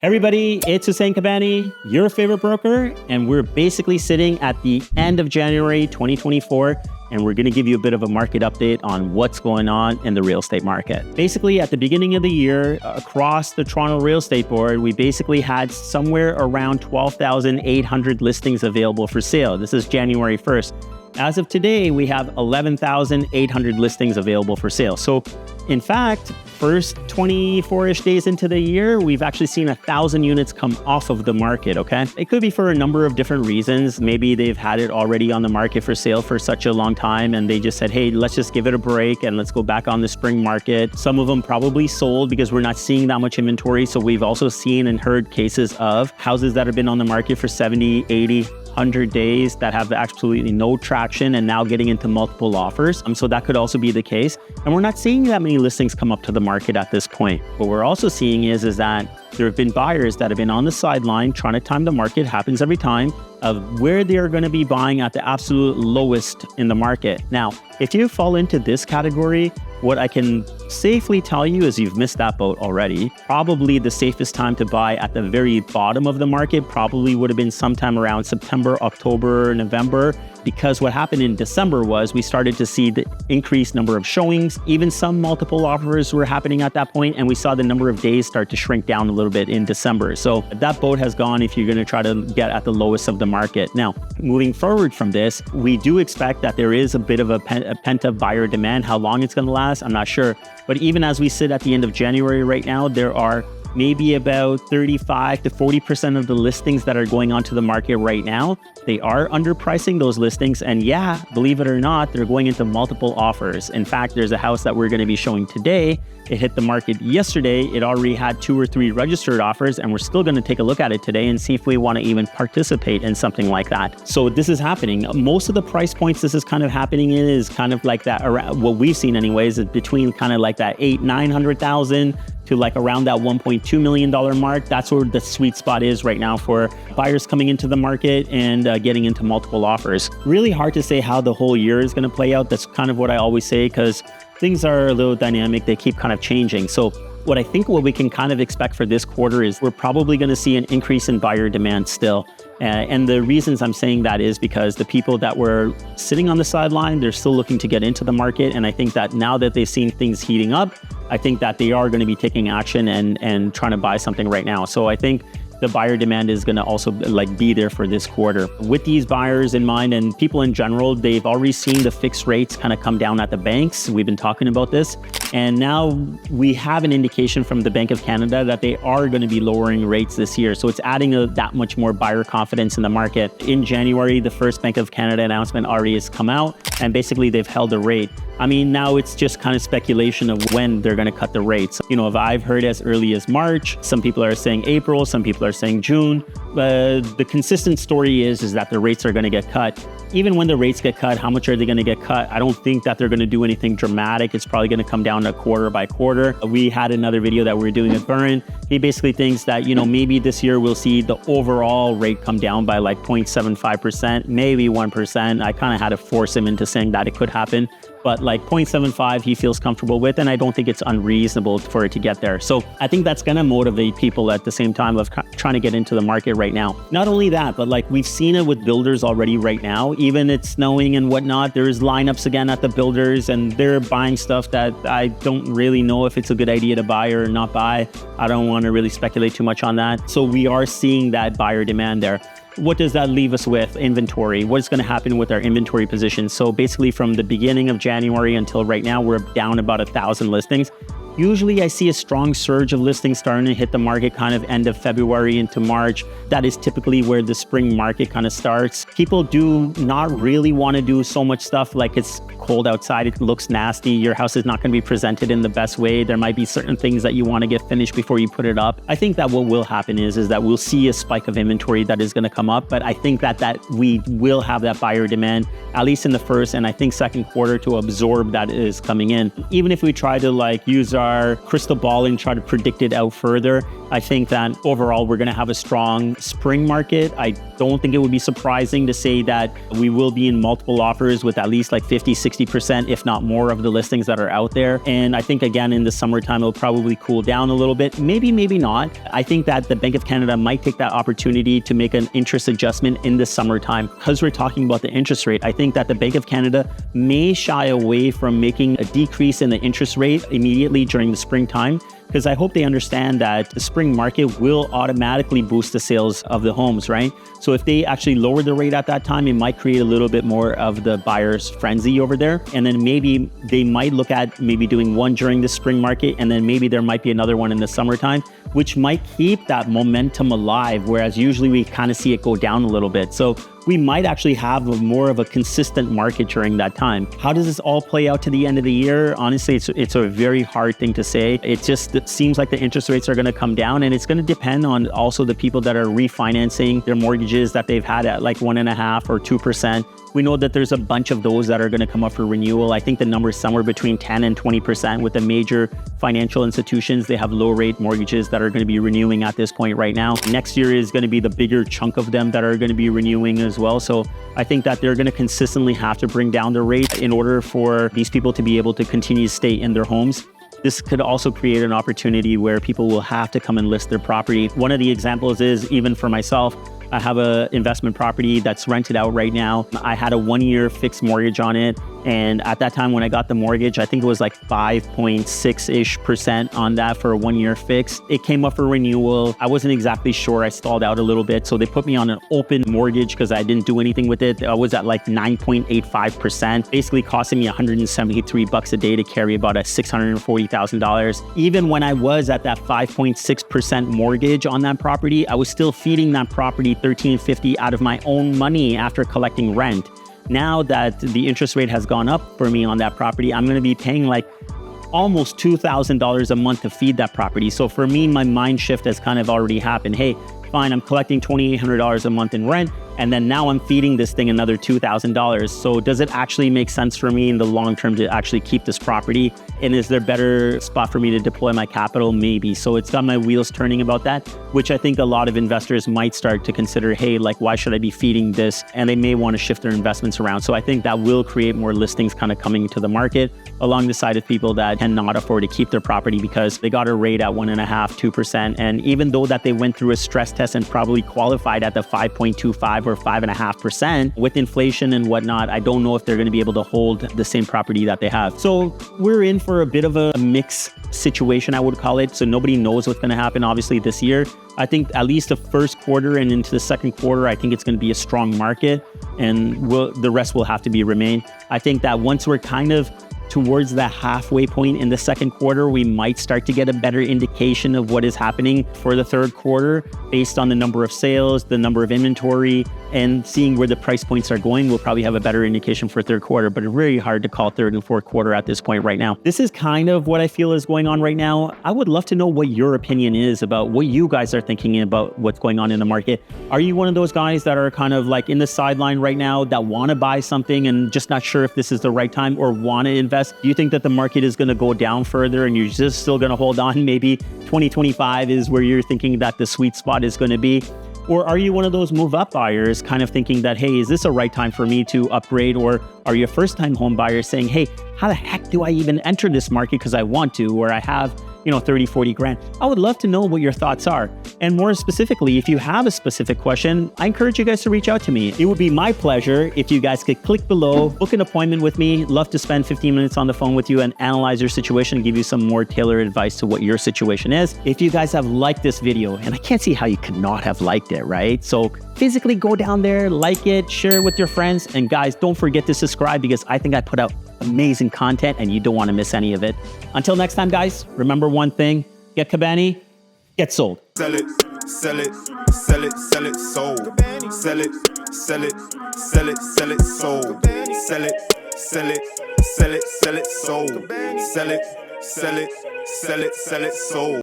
Everybody, it's Hussein Kabani, your favorite broker, and we're basically sitting at the end of January 2024, and we're going to give you a bit of a market update on what's going on in the real estate market. Basically, at the beginning of the year, across the Toronto Real Estate Board, we basically had somewhere around 12,800 listings available for sale. This is January 1st. As of today, we have 11,800 listings available for sale. So, in fact, first 24-ish days into the year, we've actually seen 1,000 units come off of the market, okay? It could be for a number of different reasons. Maybe they've had it already on the market for sale for such a long time and they just said, hey, let's just give it a break and let's go back on the spring market. Some of them probably sold because we're not seeing that much inventory. So we've also seen and heard cases of houses that have been on the market for 70, 80, 100 days that have absolutely no traction and now getting into multiple offers. So that could also be the case. And we're not seeing that many listings come up to the market at this point. What we're also seeing is that there have been buyers that have been on the sideline trying to time the market, happens every time, of where they are going to be buying at the absolute lowest in the market. Now, if you fall into this category, what I can safely tell you is you've missed that boat already. Probably the safest time to buy at the very bottom of the market probably would have been sometime around September, October, November, because what happened in December was we started to see the increased number of showings. Even some multiple offers were happening at that point, and we saw the number of days start to shrink down a little bit in December. So that boat has gone if you're going to try to get at the lowest of the market. Now, moving forward from this, we do expect that there is a bit of a pent-up buyer demand. How long it's going to last, I'm not sure. But even as we sit at the end of January right now, there are maybe about 35 to 40% of the listings that are going onto the market right now, they are underpricing those listings. And yeah, believe it or not, they're going into multiple offers. In fact, there's a house that we're going to be showing today. It hit the market yesterday. It already had 2 or 3 registered offers, and we're still going to take a look at it today and see if we want to even participate in something like that. So this is happening. Most of the price points this is kind of happening in is kind of like that, around, what we've seen anyways, is between kind of like that $800,000-900,000 to like around that $1.2 million mark. That's where the sweet spot is right now for buyers coming into the market and getting into multiple offers. Really hard to say how the whole year is going to play out. That's kind of what I always say, because things are a little dynamic. They keep kind of changing. So what I think what we can kind of expect for this quarter is we're probably going to see an increase in buyer demand still. And the reasons I'm saying that is because the people that were sitting on the sideline, they're still looking to get into the market. And I think that now that they've seen things heating up, I think that they are going to be taking action and trying to buy something right now. So I think the buyer demand is going to also be there for this quarter. With these buyers in mind and people in general, they've already seen the fixed rates kind of come down at the banks. We've been talking about this. And now we have an indication from the Bank of Canada that they are going to be lowering rates this year. So it's adding that much more buyer confidence in the market. In January, the first Bank of Canada announcement already has come out, and basically they've held the rate. I mean, now it's just kind of speculation of when they're going to cut the rates. You know, if I've heard as early as March, some people are saying April, some people are saying June. But the consistent story is that the rates are going to get cut. Even when the rates get cut, how much are they going to get cut? I don't think that they're going to do anything dramatic. It's probably going to come down to quarter by quarter. We had another video that we were doing with Burren. He basically thinks that, you know, maybe this year we'll see the overall rate come down by like 0.75%, maybe 1%. I kind of had to force him into saying that it could happen. But like 0.75 he feels comfortable with, and I don't think it's unreasonable for it to get there. So I think that's going to motivate people at the same time of trying to get into the market right now. Not only that, but like we've seen it with builders already right now. Even it's snowing and whatnot, there's lineups again at the builders and they're buying stuff that I don't really know if it's a good idea to buy or not buy. I don't want to really speculate too much on that. So we are seeing that buyer demand there. What does that leave us with? Inventory. What's going to happen with our inventory position? So basically from the beginning of January until right now, we're down about 1,000 listings. Usually I see a strong surge of listings starting to hit the market kind of end of February into March. That is typically where the spring market kind of starts. People do not really want to do so much stuff like it's cold outside, it looks nasty, your house is not going to be presented in the best way. There might be certain things that you want to get finished before you put it up. I think that what will happen is that we'll see a spike of inventory that is going to come up, but I think that we will have that buyer demand, at least in the first and I think second quarter, to absorb that is coming in. Even if we try to like use our our crystal ball and try to predict it out further, I think that overall we're going to have a strong spring market. I don't think it would be surprising to say that we will be in multiple offers with at least like 50, 60%, if not more, of the listings that are out there. And I think again, in the summertime, it'll probably cool down a little bit. Maybe not. I think that the Bank of Canada might take that opportunity to make an interest adjustment in the summertime. Because we're talking about the interest rate, I think that the Bank of Canada may shy away from making a decrease in the interest rate immediately during the springtime, because I hope they understand that the spring market will automatically boost the sales of the homes, right? So if they actually lower the rate at that time, it might create a little bit more of the buyer's frenzy over there. And then maybe they might look at maybe doing one during the spring market, and then maybe there might be another one in the summertime, which might keep that momentum alive, whereas usually we kind of see it go down a little bit. So we might actually have more of a consistent market during that time. How does this all play out to the end of the year? Honestly, it's a very hard thing to say. It seems like the interest rates are going to come down, and it's going to depend on also the people that are refinancing their mortgages that they've had at like 1.5% or 2%. We know that there's a bunch of those that are going to come up for renewal. I think the number is somewhere between 10 and 20% with the major financial institutions. They have low rate mortgages that are going to be renewing at this point right now. Next year is going to be the bigger chunk of them that are going to be renewing as well. So I think that they're going to consistently have to bring down the rate in order for these people to be able to continue to stay in their homes. This could also create an opportunity where people will have to come and list their property. One of the examples is, even for myself, I have an investment property that's rented out right now. I had a 1-year fixed mortgage on it. And at that time when I got the mortgage, I think it was like 5.6% on that for a 1-year fix. It came up for renewal. I wasn't exactly sure. I stalled out a little bit. So they put me on an open mortgage because I didn't do anything with it. I was at like 9.85%, basically costing me $173 a day to carry about a $640,000. Even when I was at that 5.6% mortgage on that property, I was still feeding that property $1,350 out of my own money after collecting rent. Now that the interest rate has gone up for me on that property, I'm going to be paying like almost $2,000 a month to feed that property. So for me, my mind shift has kind of already happened. Hey, fine, I'm collecting $2,800 a month in rent, and then now I'm feeding this thing another $2,000. So does it actually make sense for me in the long term to actually keep this property? And is there a better spot for me to deploy my capital? Maybe. So it's got my wheels turning about that, which I think a lot of investors might start to consider, hey, like, why should I be feeding this? And they may want to shift their investments around. So I think that will create more listings kind of coming to the market along the side of people that cannot afford to keep their property because they got a rate at 1.5%, 2%. And even though that they went through a stress test and probably qualified at the 5.25 or 5.5% with inflation and whatnot, I don't know if they're going to be able to hold the same property that they have. So we're in for a bit of a mixed situation, I would call it. So nobody knows what's going to happen, obviously, this year. I think at least the first quarter and into the second quarter, I think it's going to be a strong market, and the rest will have to be remain. I think that once we're kind of towards that halfway point in the second quarter, we might start to get a better indication of what is happening for the third quarter based on the number of sales, the number of inventory, and seeing where the price points are going. We'll probably have a better indication for third quarter, but it's very hard to call third and fourth quarter at this point right now. This is kind of what I feel is going on right now. I would love to know what your opinion is about what you guys are thinking about what's going on in the market. Are you one of those guys that are kind of like in the sideline right now that want to buy something and just not sure if this is the right time, or want to invest? Do you think that the market is going to go down further and you're just still going to hold on? Maybe 2025 is where you're thinking that the sweet spot is going to be. Or are you one of those move up buyers kind of thinking that, hey, is this a right time for me to upgrade? Or are you a first time home buyer saying, hey, how the heck do I even enter this market because I want to, or I have 30, 40 grand. I would love to know what your thoughts are. And more specifically, if you have a specific question, I encourage you guys to reach out to me. It would be my pleasure if you guys could click below, book an appointment with me. Love to spend 15 minutes on the phone with you and analyze your situation and give you some more tailored advice to what your situation is. If you guys have liked this video, and I can't see how you could not have liked it, right? So physically go down there, like it, share it with your friends. And guys, don't forget to subscribe because I think I put out amazing content and you don't want to miss any of it. Until next time, guys, remember one thing: get Cabani, get sold. Sell it, sell it, sell it, sell it, sold. Sell it, sell it, sell it, sell it, sold. Sell it, sell it, sell it, sell it, sold. Sell it, sell it, sell it, sell it, sold.